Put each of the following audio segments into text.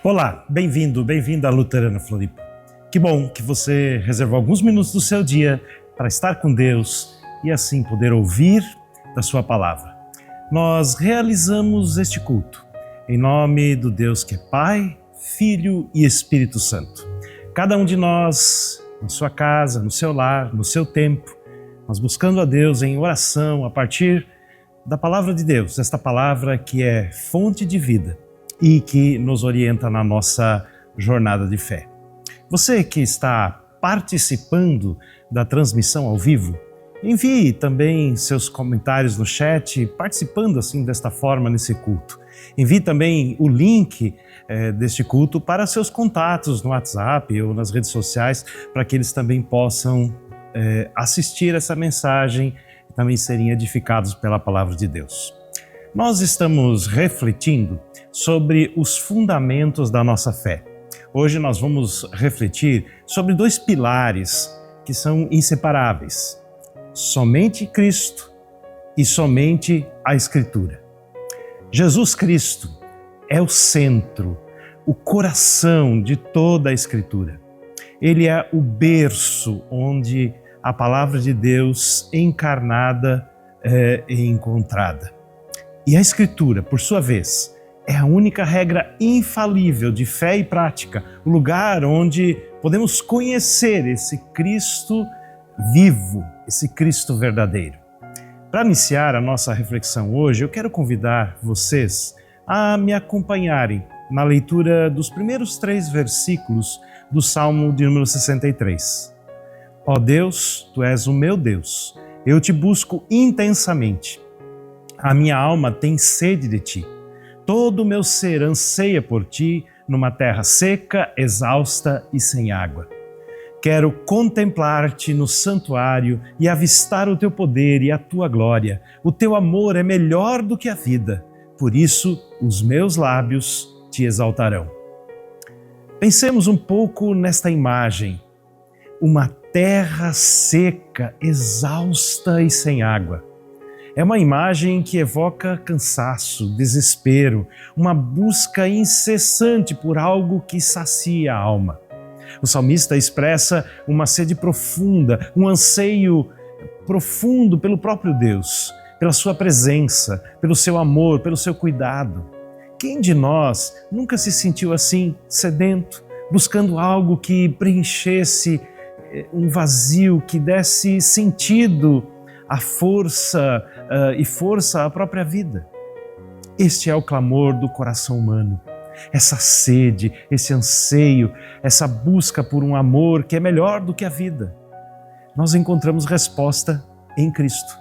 Olá, bem-vindo, bem-vinda à Luterana Floripa. Que bom que você reservou alguns minutos do seu dia para estar com Deus e assim poder ouvir da sua palavra. Nós realizamos este culto em nome do Deus que é Pai, Filho e Espírito Santo. Cada um de nós, na sua casa, no seu lar, no seu tempo, nós buscando a Deus em oração a partir da palavra de Deus, esta palavra que é fonte de vida e que nos orienta na nossa jornada de fé. Você que está participando da transmissão ao vivo, envie também seus comentários no chat, participando assim desta forma nesse culto. Envie também o link deste culto para seus contatos no WhatsApp ou nas redes sociais, para que eles também possam assistir essa mensagem e também serem edificados pela palavra de Deus. Nós estamos refletindo sobre os fundamentos da nossa fé. Hoje nós vamos refletir sobre dois pilares que são inseparáveis: somente Cristo e somente a Escritura. Jesus Cristo é o centro, o coração de toda a Escritura. Ele é o berço onde a palavra de Deus encarnada é encontrada. E a Escritura, por sua vez, é a única regra infalível de fé e prática, o lugar onde podemos conhecer esse Cristo vivo, esse Cristo verdadeiro. Para iniciar a nossa reflexão hoje, eu quero convidar vocês a me acompanharem na leitura dos primeiros 3 versículos do Salmo de número 63. Ó Deus, Tu és o meu Deus, eu te busco intensamente. A minha alma tem sede de Ti. Todo o meu ser anseia por Ti numa terra seca, exausta e sem água. Quero contemplar-Te no santuário e avistar o Teu poder e a Tua glória. O Teu amor é melhor do que a vida, por isso os meus lábios Te exaltarão. Pensemos um pouco nesta imagem. Uma terra seca, exausta e sem água. É uma imagem que evoca cansaço, desespero, uma busca incessante por algo que sacia a alma. O salmista expressa uma sede profunda, um anseio profundo pelo próprio Deus, pela sua presença, pelo seu amor, pelo seu cuidado. Quem de nós nunca se sentiu assim, sedento, buscando algo que preenchesse um vazio, que desse sentido à força e força à própria vida? Este é o clamor do coração humano. Essa sede, esse anseio, essa busca por um amor que é melhor do que a vida. Nós encontramos resposta em Cristo.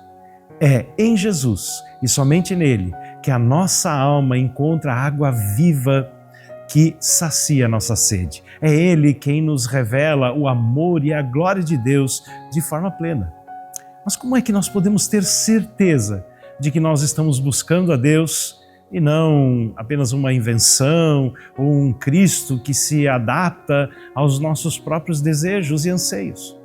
É em Jesus e somente nele que a nossa alma encontra a água viva que sacia a nossa sede. É Ele quem nos revela o amor e a glória de Deus de forma plena. Mas como é que nós podemos ter certeza de que nós estamos buscando a Deus e não apenas uma invenção ou um Cristo que se adapta aos nossos próprios desejos e anseios?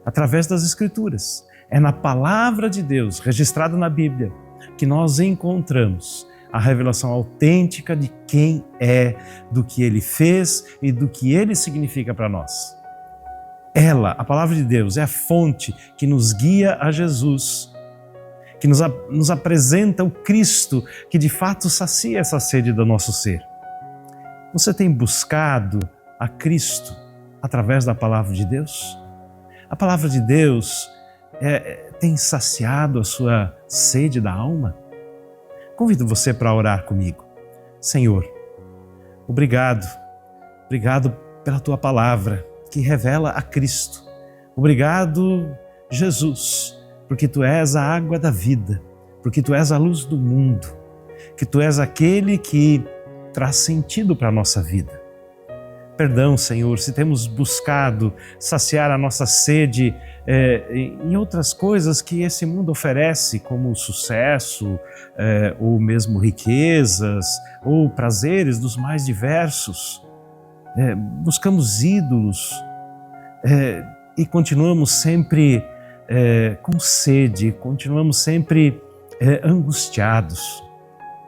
Através das Escrituras. É na palavra de Deus, registrada na Bíblia, que nós encontramos a revelação autêntica de quem é, do que Ele fez e do que Ele significa para nós. Ela, a palavra de Deus, é a fonte que nos guia a Jesus, que nos apresenta o Cristo que de fato sacia essa sede do nosso ser. Você tem buscado a Cristo através da palavra de Deus? A palavra de Deus tem saciado a sua sede da alma? Convido você para orar comigo. Senhor, obrigado pela Tua palavra que revela a Cristo. Obrigado, Jesus, porque Tu és a água da vida, porque Tu és a luz do mundo, que Tu és aquele que traz sentido para a nossa vida. Perdão, Senhor, se temos buscado saciar a nossa sede em outras coisas que esse mundo oferece, como sucesso, ou mesmo riquezas, ou prazeres dos mais diversos. Buscamos ídolos e continuamos sempre com sede, continuamos sempre angustiados.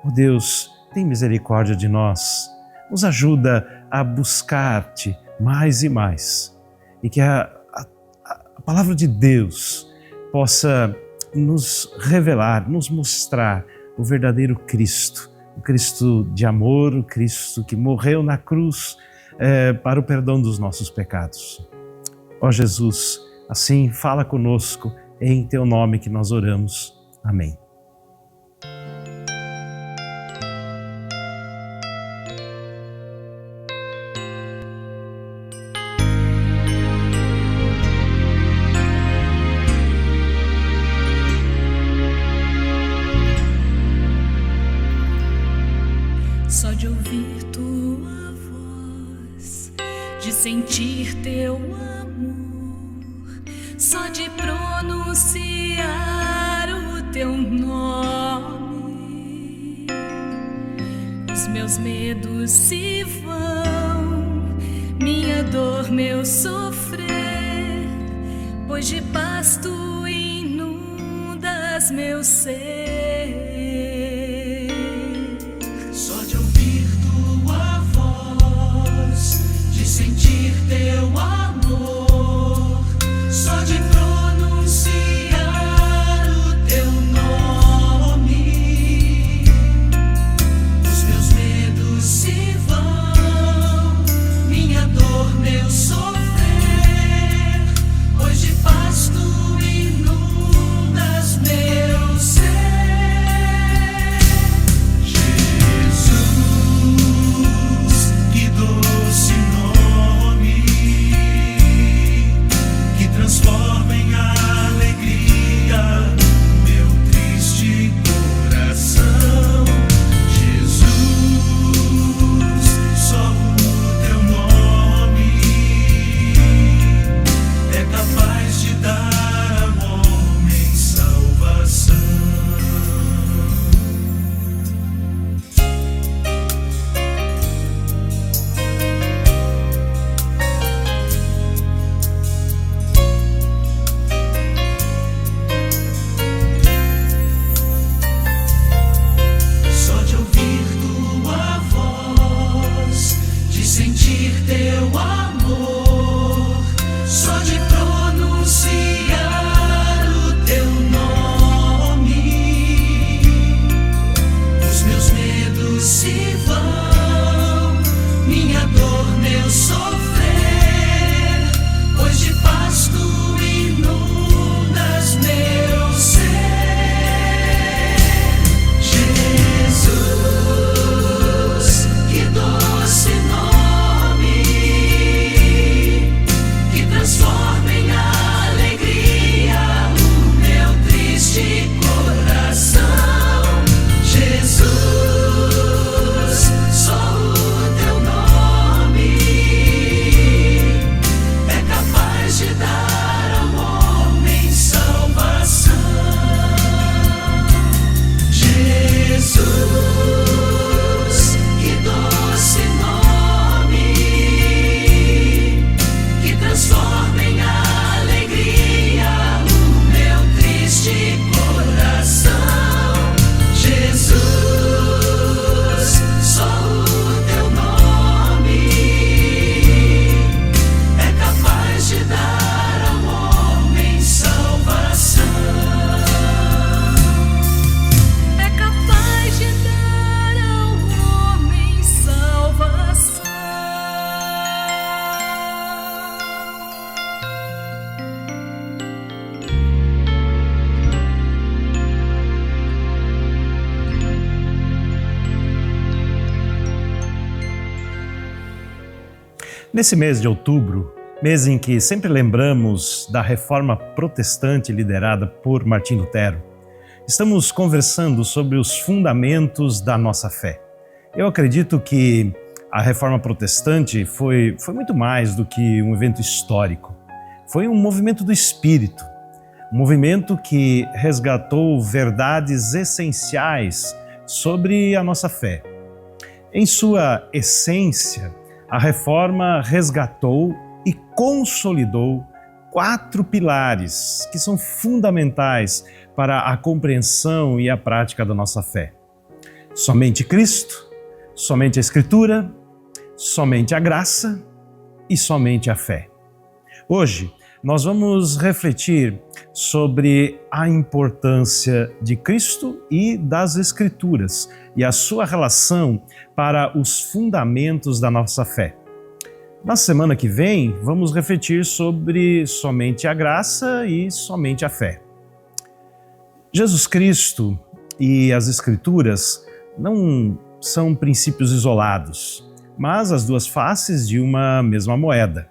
Oh Deus, tem misericórdia de nós. nos ajuda a buscar-te mais e mais. E que a palavra de Deus possa nos revelar, nos mostrar o verdadeiro Cristo, o Cristo de amor, o Cristo que morreu na cruz para o perdão dos nossos pecados. Ó Jesus, assim fala conosco, em teu nome que nós oramos. Amém. Só de ouvir tua voz, de sentir teu amor, só de pronunciar o teu nome, os meus medos se vão, minha dor, meu sofrer, pois de paz tu inundas meu ser. Sentir teu amor, só de pronunciar o teu nome, os meus medos se vão, minha dor, meu sofrer, pois de paz tu inundas meu ser. Jesus, que doce transforma em alegria meu triste coração. Jesus, só o teu nome é capaz de dar ao homem salvação. Sentir teu amor, só de pronunciar o teu nome, os meus medos se vão, minha dor, meu sofrer, pois de paz tu inundas meu ser. Jesus, que doce nome transforma em alegria o meu triste coração. Jesus, só o teu nome é capaz de dar ao homem salvação. Jesus, que doce nome que transforma em alegria o meu triste coração. Jesus, só o teu nome é capaz de dar ao homem salvação. É capaz de dar ao homem salvação. Nesse mês de outubro, mês em que sempre lembramos da reforma protestante liderada por Martim Lutero, estamos conversando sobre os fundamentos da nossa fé. Eu acredito que a reforma protestante foi muito mais do que um evento histórico. Foi um movimento do espírito, um movimento que resgatou verdades essenciais sobre a nossa fé. Em sua essência, a reforma resgatou e consolidou 4 pilares que são fundamentais para a compreensão e a prática da nossa fé. Somente Cristo, somente a Escritura somente a graça e somente a fé. Hoje, nós vamos refletir sobre a importância de Cristo e das Escrituras e a sua relação para os fundamentos da nossa fé. Na semana que vem, vamos refletir sobre somente a graça e somente a fé. Jesus Cristo e as Escrituras não são princípios isolados, mas as duas faces de uma mesma moeda.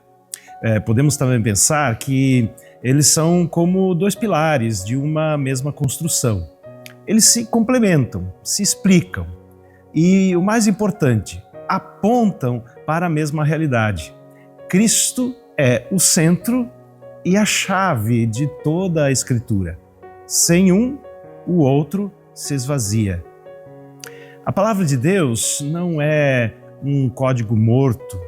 Podemos também pensar que eles são como dois pilares de uma mesma construção. Eles se complementam, se explicam e, o mais importante, apontam para a mesma realidade. Cristo é o centro e a chave de toda a Escritura. Sem um, o outro se esvazia. A palavra de Deus não é um código morto,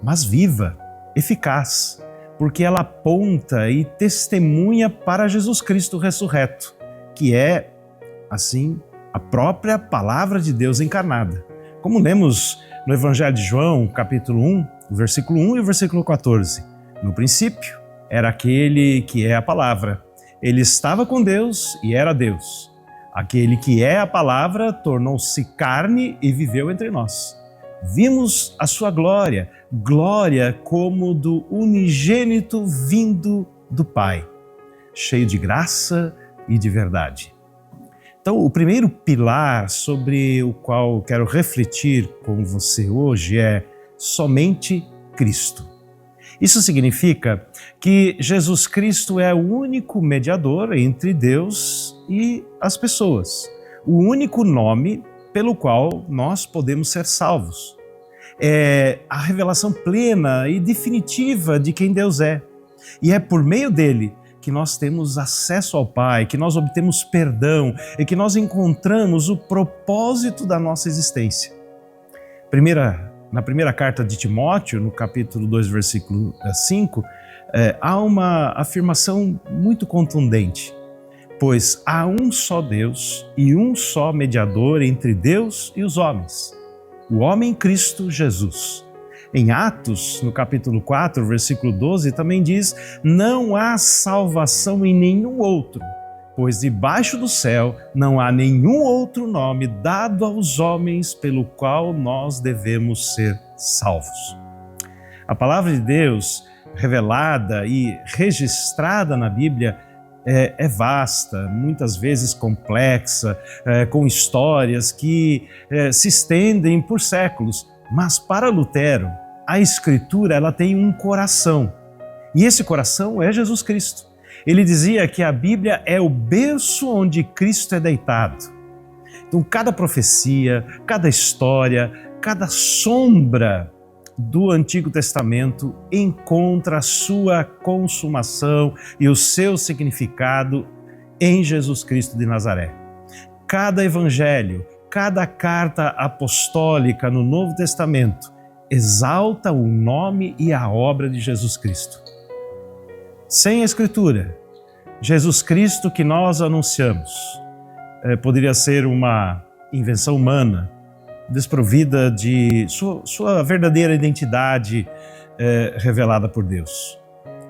mas viva, eficaz, porque ela aponta e testemunha para Jesus Cristo ressurreto, que é, assim, a própria palavra de Deus encarnada. Como lemos no Evangelho de João, capítulo 1, o versículo 1 e o versículo 14. No princípio era aquele que é a palavra. Ele estava com Deus e era Deus. Aquele que é a palavra tornou-se carne e viveu entre nós. Vimos a sua glória, glória como do unigênito vindo do Pai, cheio de graça e de verdade. Então, o primeiro pilar sobre o qual quero refletir com você hoje é somente Cristo. Isso significa que Jesus Cristo é o único mediador entre Deus e as pessoas, o único nome pelo qual nós podemos ser salvos. É a revelação plena e definitiva de quem Deus é. E é por meio dele que nós temos acesso ao Pai, que nós obtemos perdão e que nós encontramos o propósito da nossa existência. Na primeira carta de Timóteo, no capítulo 2, versículo 5, há uma afirmação muito contundente. Pois há um só Deus e um só mediador entre Deus e os homens, o homem Cristo Jesus. Em Atos, no capítulo 4, versículo 12, também diz: não há salvação em nenhum outro, pois debaixo do céu não há nenhum outro nome dado aos homens pelo qual nós devemos ser salvos. A palavra de Deus, revelada e registrada na Bíblia, é vasta, muitas vezes complexa, com histórias que se estendem por séculos. Mas para Lutero, a Escritura ela tem um coração. E esse coração é Jesus Cristo. Ele dizia que a Bíblia é o berço onde Cristo é deitado. Então, cada profecia, cada história, cada sombra do Antigo Testamento encontra a sua consumação e o seu significado em Jesus Cristo de Nazaré. Cada evangelho, cada carta apostólica no Novo Testamento exalta o nome e a obra de Jesus Cristo. Sem a Escritura, Jesus Cristo que nós anunciamos poderia ser uma invenção humana, desprovida de sua verdadeira identidade revelada por Deus.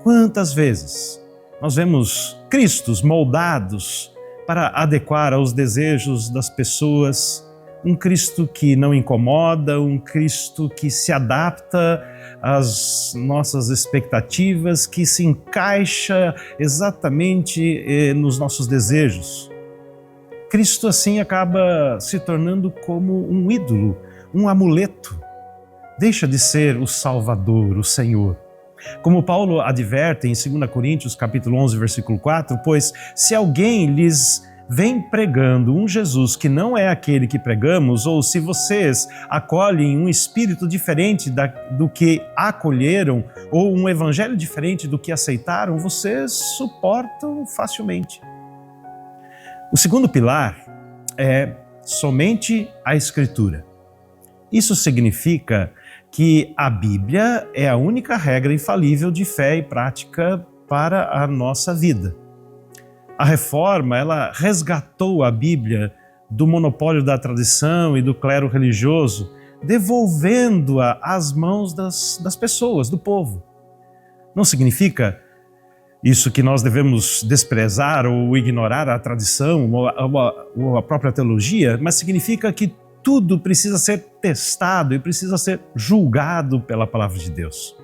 Quantas vezes nós vemos Cristos moldados para adequar aos desejos das pessoas, um Cristo que não incomoda, um Cristo que se adapta às nossas expectativas, que se encaixa exatamente nos nossos desejos. Cristo assim acaba se tornando como um ídolo, um amuleto. Deixa de ser o Salvador, o Senhor. Como Paulo adverte em 2 Coríntios capítulo 11, versículo 4, pois se alguém lhes vem pregando um Jesus que não é aquele que pregamos, ou se vocês acolhem um espírito diferente do que acolheram, ou um evangelho diferente do que aceitaram, vocês suportam facilmente. O segundo pilar é somente a Escritura. Isso significa que a Bíblia é a única regra infalível de fé e prática para a nossa vida. A Reforma, ela resgatou a Bíblia do monopólio da tradição e do clero religioso, devolvendo-a às mãos das pessoas, do povo. Não significa isso que nós devemos desprezar ou ignorar a tradição ou a própria teologia, mas significa que tudo precisa ser testado e precisa ser julgado pela palavra de Deus.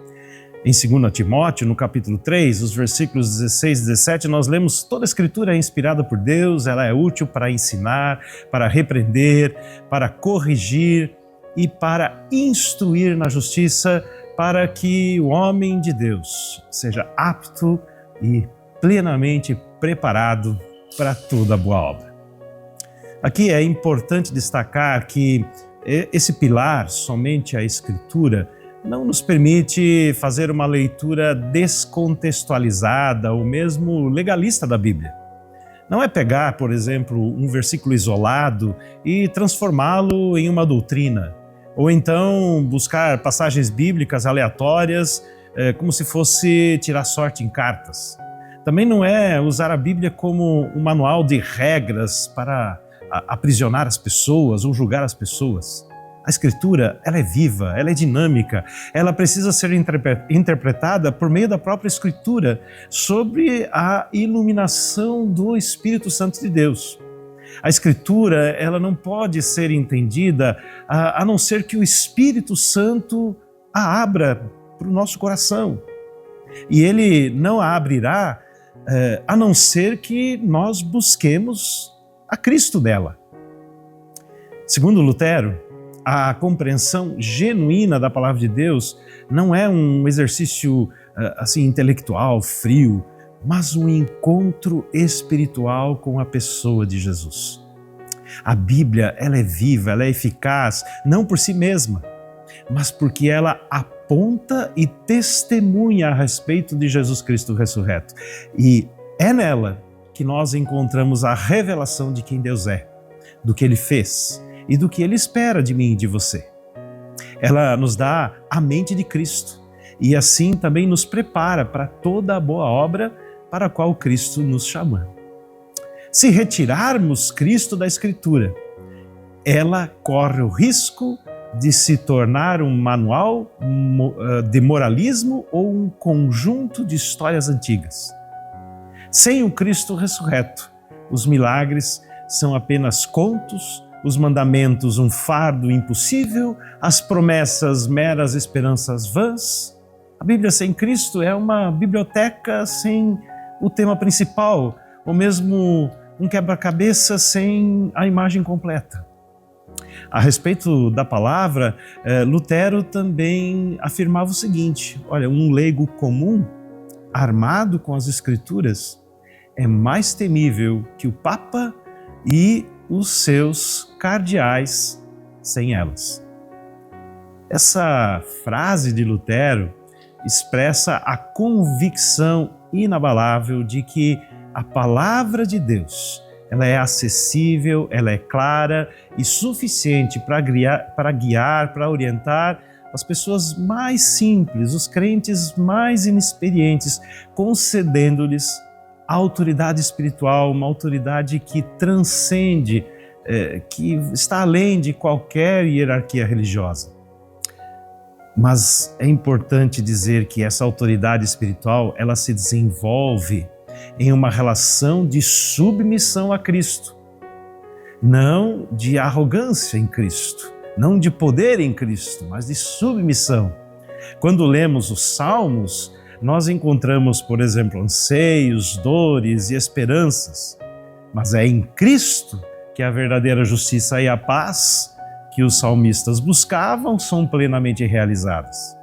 Em 2 Timóteo, no capítulo 3, os versículos 16 e 17, nós lemos: toda a Escritura é inspirada por Deus, ela é útil para ensinar, para repreender, para corrigir e para instruir na justiça, para que o homem de Deus seja apto e plenamente preparado para toda boa obra. Aqui é importante destacar que esse pilar, somente a Escritura, não nos permite fazer uma leitura descontextualizada ou mesmo legalista da Bíblia. Não é pegar, por exemplo, um versículo isolado e transformá-lo em uma doutrina, ou então buscar passagens bíblicas aleatórias como se fosse tirar sorte em cartas. Também não é usar a Bíblia como um manual de regras para aprisionar as pessoas ou julgar as pessoas. A Escritura, ela é viva, ela é dinâmica, ela precisa ser interpretada por meio da própria Escritura, sobre a iluminação do Espírito Santo de Deus. A Escritura, ela não pode ser entendida a não ser que o Espírito Santo a abra para o nosso coração. E Ele não a abrirá a não ser que nós busquemos a Cristo dela. Segundo Lutero, a compreensão genuína da palavra de Deus não é um exercício assim intelectual, frio, mas um encontro espiritual com a pessoa de Jesus. A Bíblia, ela é viva, ela é eficaz, não por si mesma, mas porque ela aponta e testemunha a respeito de Jesus Cristo ressurreto. E é nela que nós encontramos a revelação de quem Deus é, do que Ele fez e do que Ele espera de mim e de você. Ela nos dá a mente de Cristo e assim também nos prepara para toda a boa obra para a qual Cristo nos chama. Se retirarmos Cristo da Escritura, ela corre o risco de se tornar um manual de moralismo ou um conjunto de histórias antigas. Sem o Cristo ressurreto, os milagres são apenas contos, os mandamentos um fardo impossível, as promessas meras esperanças vãs. A Bíblia sem Cristo é uma biblioteca sem o tema principal, ou mesmo um quebra-cabeça sem a imagem completa. A respeito da palavra, Lutero também afirmava o seguinte: olha, um leigo comum, armado com as Escrituras, é mais temível que o Papa e os seus cardeais sem elas. Essa frase de Lutero expressa a convicção inabalável de que a palavra de Deus, ela é acessível, ela é clara e suficiente para guiar, para orientar as pessoas mais simples, os crentes mais inexperientes, concedendo-lhes a autoridade espiritual, uma autoridade que transcende, que está além de qualquer hierarquia religiosa. Mas é importante dizer que essa autoridade espiritual, ela se desenvolve em uma relação de submissão a Cristo, não de arrogância em Cristo, não de poder em Cristo, mas de submissão. Quando lemos os Salmos, nós encontramos, por exemplo, anseios, dores e esperanças, mas é em Cristo que a verdadeira justiça e a paz que os salmistas buscavam são plenamente realizadas.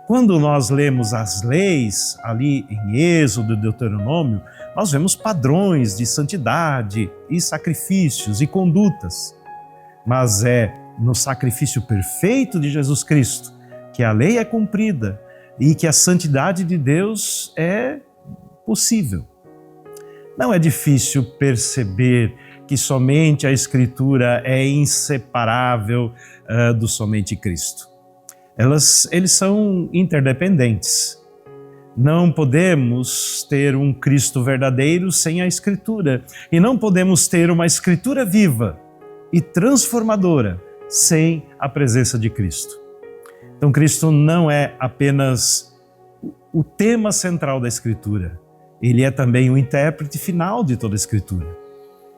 Quando nós lemos as leis ali em Êxodo e Deuteronômio, nós vemos padrões de santidade e sacrifícios e condutas. Mas é no sacrifício perfeito de Jesus Cristo que a lei é cumprida e que a santidade de Deus é possível. Não é difícil perceber que somente a Escritura é inseparável do somente Cristo. Eles são interdependentes. Não podemos ter um Cristo verdadeiro sem a Escritura, e não podemos ter uma Escritura viva e transformadora sem a presença de Cristo. Então, Cristo não é apenas o tema central da Escritura, ele é também o intérprete final de toda a Escritura.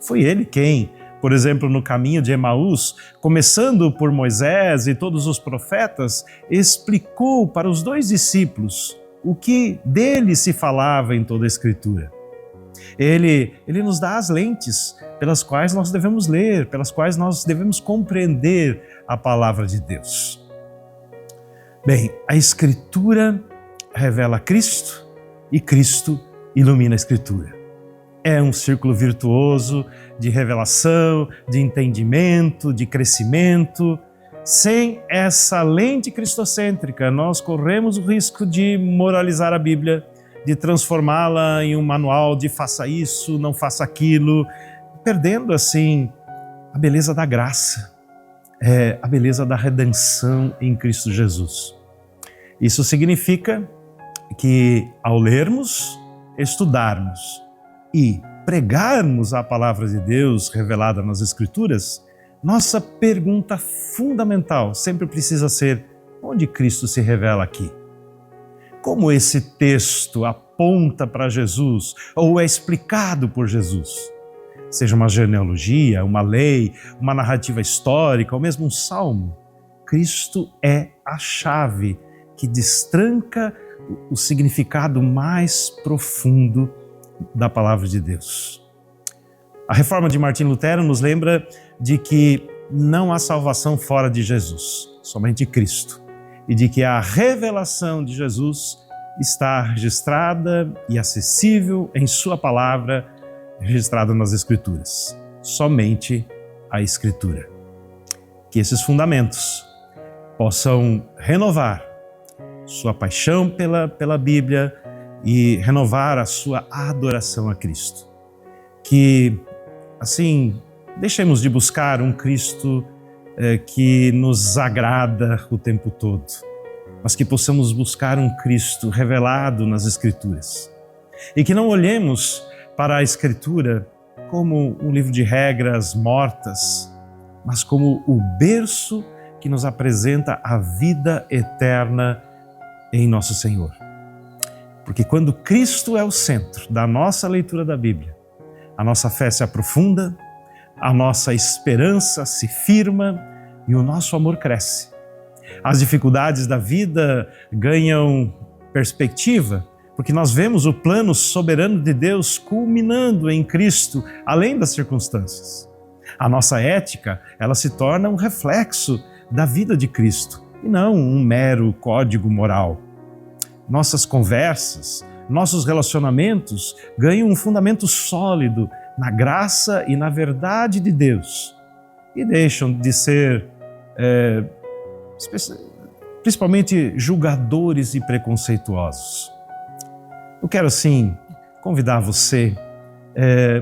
Foi ele quem, por exemplo, no caminho de Emaús, começando por Moisés e todos os profetas, explicou para os 2 discípulos o que dele se falava em toda a Escritura. Ele nos dá as lentes pelas quais nós devemos ler, pelas quais nós devemos compreender a palavra de Deus. Bem, a Escritura revela Cristo e Cristo ilumina a Escritura. É um círculo virtuoso de revelação, de entendimento, de crescimento. Sem essa lente cristocêntrica, nós corremos o risco de moralizar a Bíblia, de transformá-la em um manual de faça isso, não faça aquilo, perdendo assim a beleza da graça, a beleza da redenção em Cristo Jesus. Isso significa que ao lermos, estudarmos e pregarmos a palavra de Deus revelada nas Escrituras, nossa pergunta fundamental sempre precisa ser: onde Cristo se revela aqui? Como esse texto aponta para Jesus ou é explicado por Jesus? Seja uma genealogia, uma lei, uma narrativa histórica ou mesmo um salmo, Cristo é a chave que destranca o significado mais profundo da palavra de Deus. A reforma de Martim Lutero nos lembra de que não há salvação fora de Jesus, somente Cristo, e de que a revelação de Jesus está registrada e acessível em sua palavra, registrada nas Escrituras. Somente a Escritura. Que esses fundamentos possam renovar sua paixão pela Bíblia e renovar a sua adoração a Cristo. Que, assim, deixemos de buscar um Cristo que nos agrada o tempo todo, mas que possamos buscar um Cristo revelado nas Escrituras. E que não olhemos para a Escritura como um livro de regras mortas, mas como o berço que nos apresenta a vida eterna em nosso Senhor. Porque quando Cristo é o centro da nossa leitura da Bíblia, a nossa fé se aprofunda, a nossa esperança se firma e o nosso amor cresce. As dificuldades da vida ganham perspectiva, porque nós vemos o plano soberano de Deus culminando em Cristo, além das circunstâncias. A nossa ética, ela se torna um reflexo da vida de Cristo e não um mero código moral. Nossas conversas, nossos relacionamentos ganham um fundamento sólido na graça e na verdade de Deus e deixam de ser principalmente julgadores e preconceituosos. Eu quero, assim, convidar você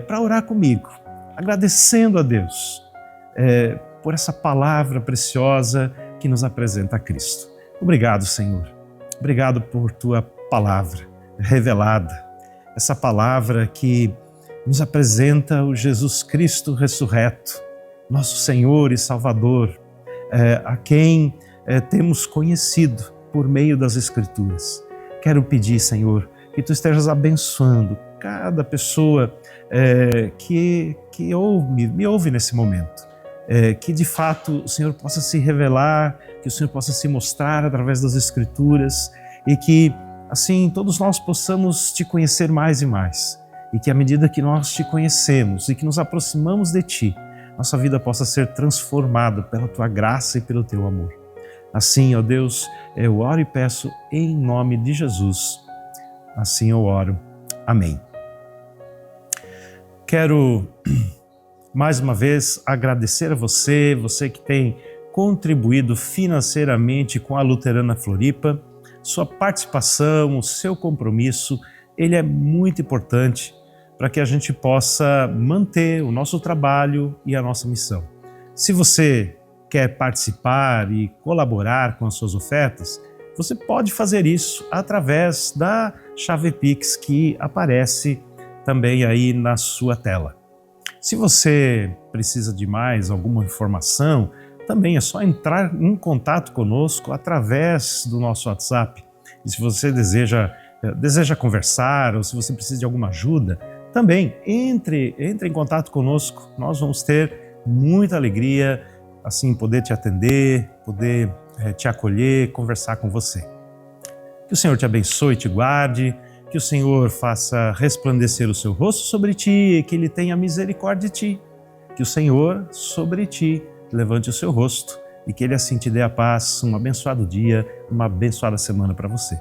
para orar comigo, agradecendo a Deus por essa palavra preciosa que nos apresenta a Cristo. Obrigado, Senhor. Obrigado por Tua palavra revelada, essa palavra que nos apresenta o Jesus Cristo ressurreto, nosso Senhor e Salvador, a quem temos conhecido por meio das Escrituras. Quero pedir, Senhor, que Tu estejas abençoando cada pessoa que me ouve nesse momento. Que de fato o Senhor possa se revelar, que o Senhor possa se mostrar através das Escrituras e que assim todos nós possamos Te conhecer mais e mais. E que à medida que nós Te conhecemos e que nos aproximamos de Ti, nossa vida possa ser transformada pela Tua graça e pelo Teu amor. Assim, ó Deus, eu oro e peço em nome de Jesus. Assim eu oro. Amém. Quero mais uma vez agradecer a você que tem contribuído financeiramente com a Luterana Floripa. Sua participação, o seu compromisso, ele é muito importante para que a gente possa manter o nosso trabalho e a nossa missão. Se você quer participar e colaborar com as suas ofertas, você pode fazer isso através da chave Pix que aparece também aí na sua tela. Se você precisa de mais alguma informação, também é só entrar em contato conosco através do nosso WhatsApp. E se você deseja conversar ou se você precisa de alguma ajuda, também entre em contato conosco. Nós vamos ter muita alegria, assim, poder te atender, poder te acolher, conversar com você. Que o Senhor te abençoe e te guarde, que o Senhor faça resplandecer o seu rosto sobre ti e que Ele tenha misericórdia de ti. Que o Senhor sobre ti levante o seu rosto e que Ele assim te dê a paz, um abençoado dia, uma abençoada semana para você.